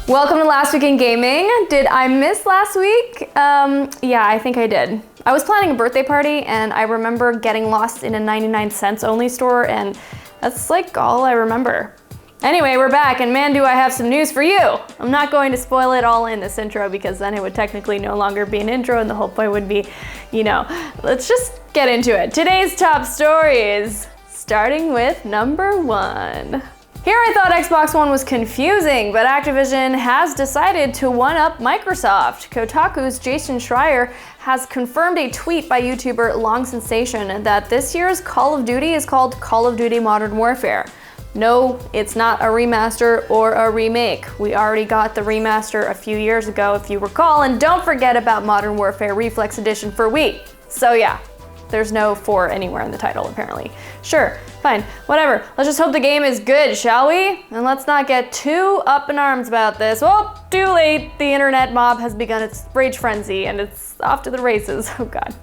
Welcome to Last Week in Gaming. Did I miss last week? Yeah, I think I did. I was planning a birthday party and I remember getting lost in a 99 cents only store, and that's like all I remember. Anyway, we're back, and man, do I have some news for you. I'm not going to spoil it all in this intro because then it would technically no longer be an intro and the whole point would be, let's just get into it. Today's top stories, starting with number 1. Here I thought Xbox One was confusing, but Activision has decided to one-up Microsoft. Kotaku's Jason Schreier has confirmed a tweet by YouTuber Long Sensation that this year's Call of Duty is called Call of Duty Modern Warfare. No, it's not a remaster or a remake. We already got the remaster a few years ago, if you recall, and don't forget about Modern Warfare Reflex Edition for Wii. So yeah, there's no 4 anywhere in the title, apparently. Sure, fine, whatever. Let's just hope the game is good, shall we? And let's not get too up in arms about this. Well, too late. The internet mob has begun its rage frenzy, and it's off to the races. Oh God.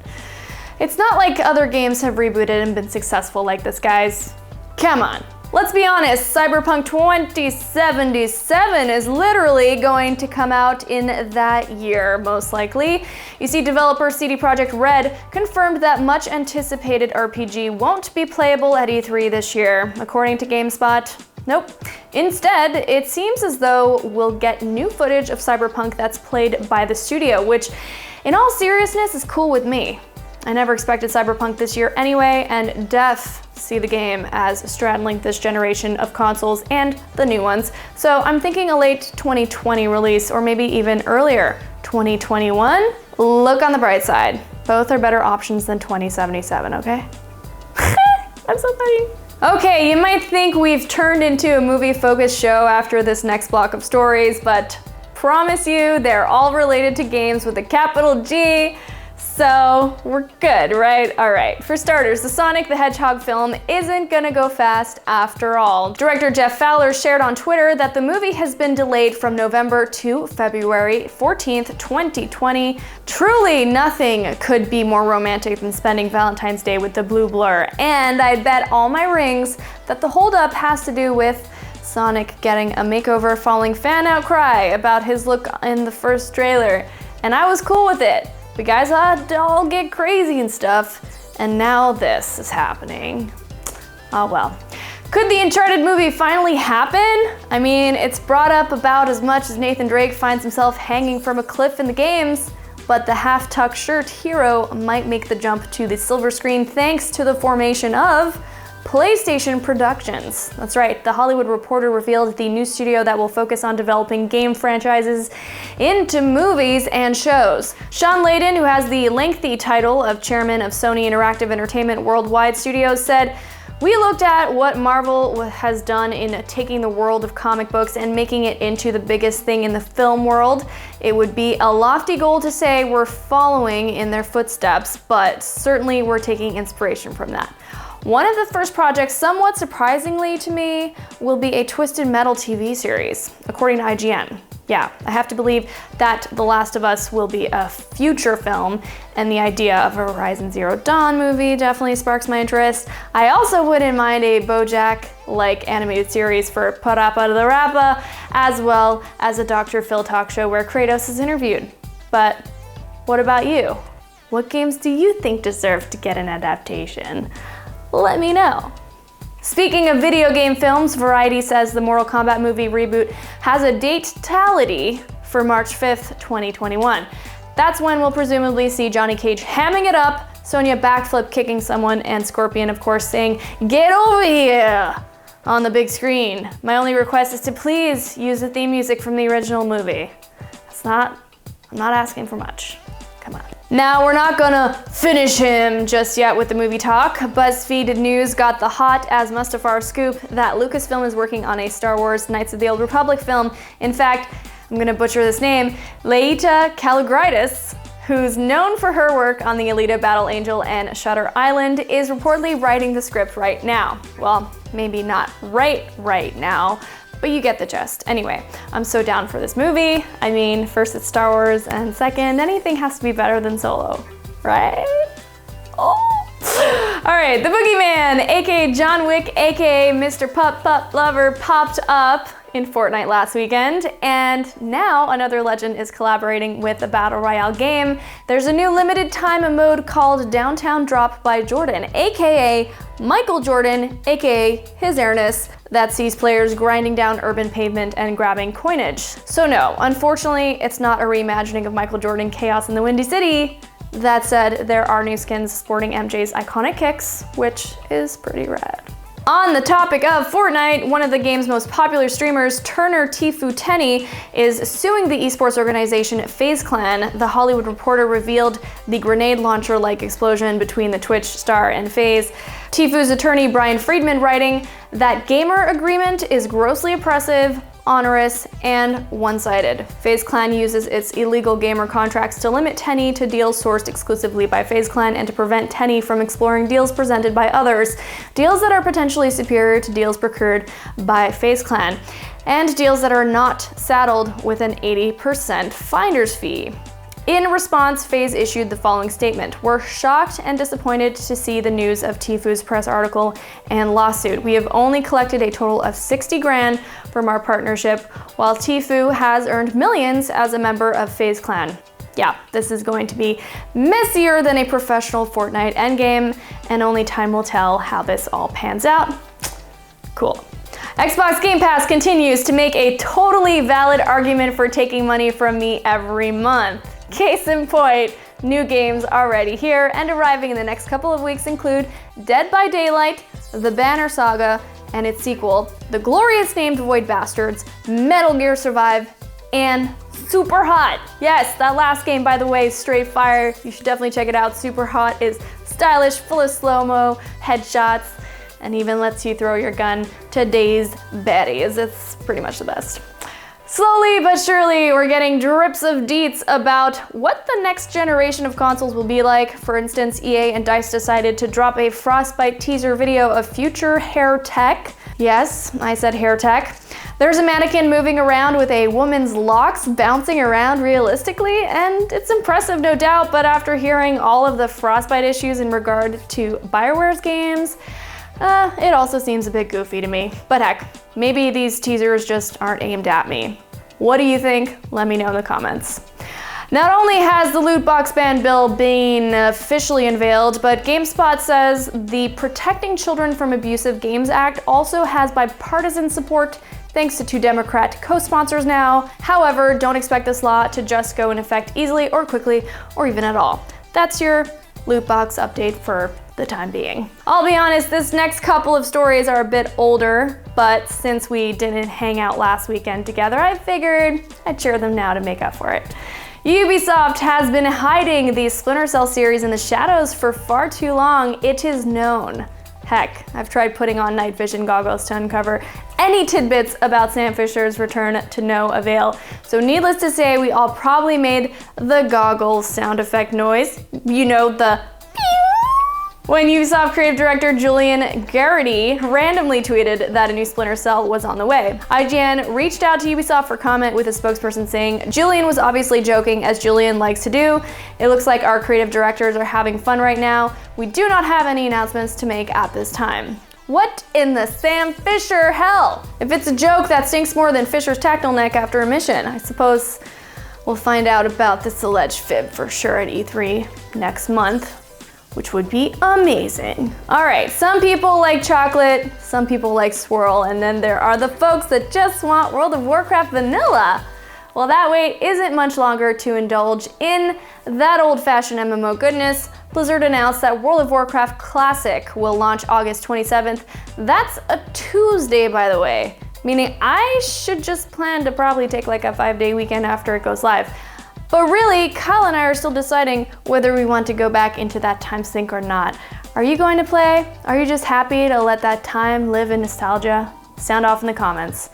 It's not like other games have rebooted and been successful like this, guys. Come on. Let's be honest, Cyberpunk 2077 is literally going to come out in that year, most likely. You see, developer CD Projekt Red confirmed that much anticipated RPG won't be playable at E3 this year. According to GameSpot, nope. Instead, it seems as though we'll get new footage of Cyberpunk that's played by the studio, which in all seriousness is cool with me. I never expected Cyberpunk this year anyway, and see the game as straddling this generation of consoles and the new ones. So I'm thinking a late 2020 release, or maybe even earlier, 2021. Look on the bright side. Both are better options than 2077, okay? I'm so funny. Okay, you might think we've turned into a movie-focused show after this next block of stories, but promise you, they're all related to games with a capital G. So we're good, right? All right, for starters, the Sonic the Hedgehog film isn't gonna go fast after all. Director Jeff Fowler shared on Twitter that the movie has been delayed from November to February 14th, 2020. Truly nothing could be more romantic than spending Valentine's Day with the blue blur. And I bet all my rings that the holdup has to do with Sonic getting a makeover following fan outcry about his look in the first trailer. And I was cool with it. But guys all get crazy and stuff, and now this is happening. Oh well. Could the Uncharted movie finally happen? I mean, it's brought up about as much as Nathan Drake finds himself hanging from a cliff in the games, but the half-tuck shirt hero might make the jump to the silver screen thanks to the formation of PlayStation Productions. That's right, The Hollywood Reporter revealed the new studio that will focus on developing game franchises into movies and shows. Sean Layden, who has the lengthy title of chairman of Sony Interactive Entertainment Worldwide Studios, said, "We looked at what Marvel has done in taking the world of comic books and making it into the biggest thing in the film world. It would be a lofty goal to say we're following in their footsteps, but certainly we're taking inspiration from that. One of the first projects, somewhat surprisingly to me, will be a Twisted Metal TV series, according to IGN. Yeah, I have to believe that The Last of Us will be a future film, and the idea of a Horizon Zero Dawn movie definitely sparks my interest. I also wouldn't mind a BoJack-like animated series for Parappa the Rappa, as well as a Dr. Phil talk show where Kratos is interviewed. But what about you? What games do you think deserve to get an adaptation? Let me know." Speaking of video game films, Variety says the Mortal Kombat movie reboot has a date-tality for March 5th, 2021. That's when we'll presumably see Johnny Cage hamming it up, Sonya backflip kicking someone, and Scorpion, of course, saying, "Get over here!" on the big screen. My only request is to please use the theme music from the original movie. I'm not asking for much. Come on. Now, we're not gonna finish him just yet with the movie talk. BuzzFeed News got the hot as Mustafar scoop that Lucasfilm is working on a Star Wars Knights of the Old Republic film. In fact, I'm gonna butcher this name, Laeta Kalogridis, who's known for her work on the Alita Battle Angel and Shutter Island, is reportedly writing the script right now. Well, maybe not right now, but you get the gist. Anyway, I'm so down for this movie. I mean, first it's Star Wars, and second, anything has to be better than Solo, right? Oh. All right, the Boogeyman, aka John Wick, aka Mr. Pup Lover, popped up in Fortnite last weekend, and now another legend is collaborating with a Battle Royale game. There's a new limited time mode called Downton Drop by Jordan, aka Michael Jordan, aka His Airness, that sees players grinding down urban pavement and grabbing coinage. So no, unfortunately, it's not a reimagining of Michael Jordan Chaos in the Windy City. That said, there are new skins sporting MJ's iconic kicks, which is pretty rad. On the topic of Fortnite, one of the game's most popular streamers, Turner Tfue is suing the esports organization Faze Clan. The Hollywood Reporter revealed the grenade launcher-like explosion between the Twitch star and Faze. Tfue's attorney, Brian Friedman, writing that gamer agreement is grossly oppressive, onerous, and one-sided. Faze Clan uses its illegal gamer contracts to limit Tenny to deals sourced exclusively by Faze Clan and to prevent Tenny from exploring deals presented by others, deals that are potentially superior to deals procured by Faze Clan, and deals that are not saddled with an 80% finder's fee. In response, Faze issued the following statement: "We're shocked and disappointed to see the news of Tfue's press article and lawsuit. We have only collected a total of 60 grand from our partnership, while Tfue has earned millions as a member of Faze Clan." Yeah, this is going to be messier than a professional Fortnite endgame, and only time will tell how this all pans out. Cool. Xbox Game Pass continues to make a totally valid argument for taking money from me every month. Case in point, new games already here and arriving in the next couple of weeks include Dead by Daylight, The Banner Saga, and its sequel, the glorious named Void Bastards, Metal Gear Survive, and Super Hot. Yes, that last game, by the way, is straight fire. You should definitely check it out. Super Hot is stylish, full of slow-mo, headshots, and even lets you throw your gun to dazed baddies. It's pretty much the best. Slowly but surely, we're getting drips of deets about what the next generation of consoles will be like. For instance, EA and DICE decided to drop a Frostbite teaser video of future hair tech. Yes, I said hair tech. There's a mannequin moving around with a woman's locks bouncing around realistically, and it's impressive, no doubt, but after hearing all of the Frostbite issues in regard to BioWare's games, it also seems a bit goofy to me. But heck, maybe these teasers just aren't aimed at me. What do you think? Let me know in the comments. Not only has the loot box ban bill been officially unveiled, but GameSpot says the Protecting Children from Abusive Games Act also has bipartisan support thanks to 2 Democrat co-sponsors now. However, don't expect this law to just go in effect easily or quickly or even at all. That's your loot box update for the time being. I'll be honest, this next couple of stories are a bit older, but since we didn't hang out last weekend together, I figured I'd share them now to make up for it. Ubisoft has been hiding the Splinter Cell series in the shadows for far too long, it is known. Heck, I've tried putting on night vision goggles to uncover any tidbits about Sam Fisher's return to no avail. So needless to say, we all probably made the goggles sound effect noise. You know, the when Ubisoft creative director Julian Garrity randomly tweeted that a new Splinter Cell was on the way. IGN reached out to Ubisoft for comment with a spokesperson saying, "Julian was obviously joking, as Julian likes to do. It looks like our creative directors are having fun right now. We do not have any announcements to make at this time." What in the Sam Fisher hell? If it's a joke, that stinks more than Fisher's tactile neck after a mission. I suppose we'll find out about this alleged fib for sure at E3 next month, which would be amazing. All right, some people like chocolate, some people like swirl, and then there are the folks that just want World of Warcraft vanilla. Well, that wait isn't much longer to indulge in that old-fashioned MMO goodness. Blizzard announced that World of Warcraft Classic will launch August 27th. That's a Tuesday, by the way, meaning I should just plan to probably take like a 5-day weekend after it goes live. But really, Kyle and I are still deciding whether we want to go back into that time sink or not. Are you going to play? Are you just happy to let that time live in nostalgia? Sound off in the comments.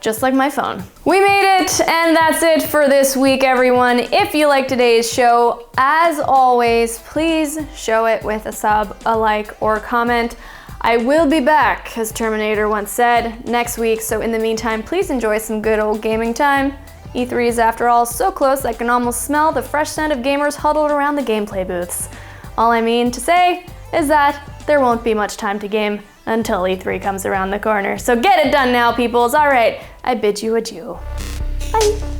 Just like my phone. We made it, and that's it for this week, everyone. If you liked today's show, as always, please show it with a sub, a like, or a comment. I will be back, as Terminator once said, next week, so in the meantime, please enjoy some good old gaming time. E3 is, after all, so close I can almost smell the fresh scent of gamers huddled around the gameplay booths. All I mean to say is that there won't be much time to game until E3 comes around the corner. So get it done now, peoples. All right, I bid you adieu. Bye.